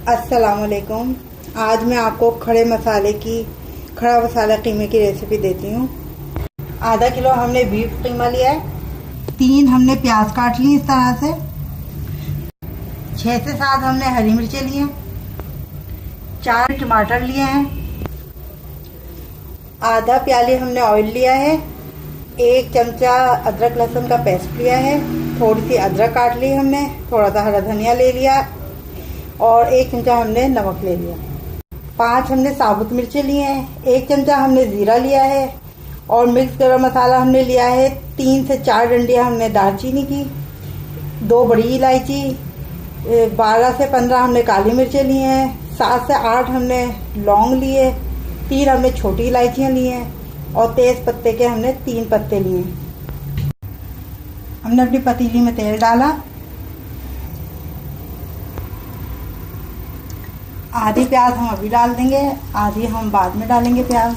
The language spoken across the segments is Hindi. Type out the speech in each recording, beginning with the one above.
अस्सलामुअलैकुम। आज मैं आपको खड़ा मसाला कीमे की रेसिपी देती हूँ। आधा किलो हमने बीफ कीमा लिया है। 3 हमने प्याज काट ली इस तरह से। 6 से 7 हमने हरी मिर्चें ली हैं। 4 टमाटर लिए हैं। आधा प्याली हमने ऑयल लिया है। 1 चमचा अदरक लहसुन का पेस्ट लिया है। थोड़ी सी अदरक काट ली हमने। थोड़ा सा हरा धनिया ले लिया और 1 चमचा हमने नमक ले लिया। 5 हमने साबुत मिर्चें लिए हैं। 1 चमचा हमने ज़ीरा लिया है और मिक्स गरम मसाला हमने लिया है। 3 से 4 डंडियां हमने दालचीनी की, 2 बड़ी इलायची, 12 से 15 हमने काली मिर्चें ली हैं। 7 से 8 हमने लौंग लिए, 3 हमने छोटी इलायचियाँ ली हैं और तेज़ पत्ते के हमने 3 पत्ते लिए। हमने अपनी पतीली में तेल डाला। आधी प्याज हम अभी डाल देंगे, आधी हम बाद में डालेंगे प्याज।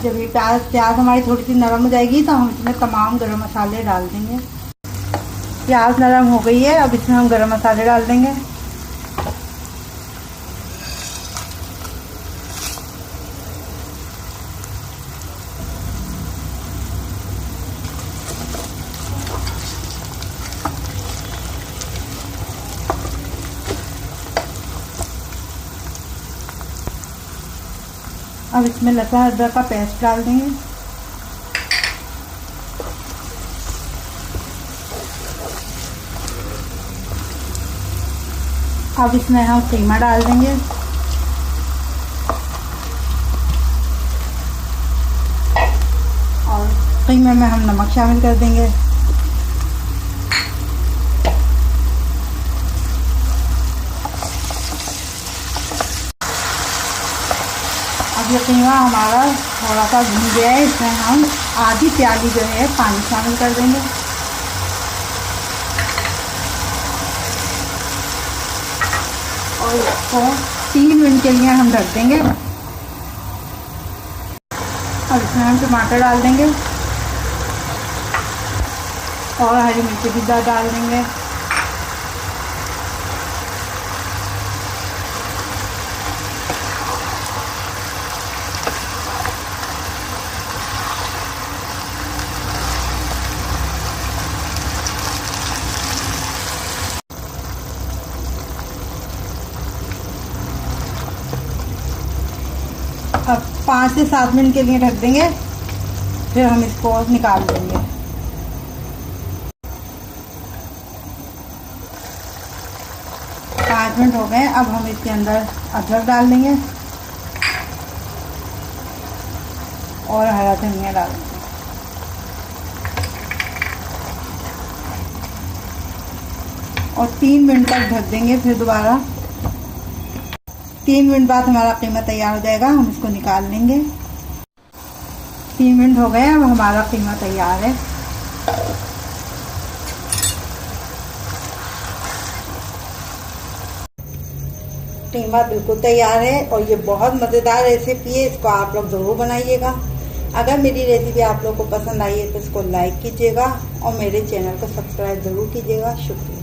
जब ये प्याज हमारी थोड़ी सी नरम हो जाएगी तो हम इसमें तमाम गरम मसाले डाल देंगे। प्याज नरम हो गई है, अब इसमें हम गरम मसाले डाल देंगे। अब इसमें लहसुन अदरक का पेस्ट डाल देंगे। अब इसमें हम कीमा डाल देंगे और कीमे में हम नमक शामिल कर देंगे। अब ये कीमा हमारा थोड़ा सा भून गया है। इसमें हम आधी प्याली जो है पानी शामिल कर देंगे और इसको 3 मिनट के लिए हम ढक देंगे। और इसमें हम टमाटर डाल देंगे और हरी मिर्ची भी डाल देंगे। अब 5 से 7 मिनट के लिए ढक देंगे, फिर हम इसको निकाल देंगे। पाँच मिनट हो गए। अब हम इसके अंदर अदरक डाल देंगे और हरा धनिया डाल देंगे और 3 मिनट तक ढक देंगे। फिर दोबारा 3 मिनट बाद हमारा कीमा तैयार हो जाएगा, हम इसको निकाल लेंगे। 3 मिनट हो गए, अब हमारा कीमा तैयार है। कीमा बिल्कुल तैयार है और ये बहुत मज़ेदार रेसिपी है। इसको आप लोग ज़रूर बनाइएगा। अगर मेरी रेसिपी आप लोग को पसंद आई है तो इसको लाइक कीजिएगा और मेरे चैनल को सब्सक्राइब ज़रूर कीजिएगा। शुक्रिया।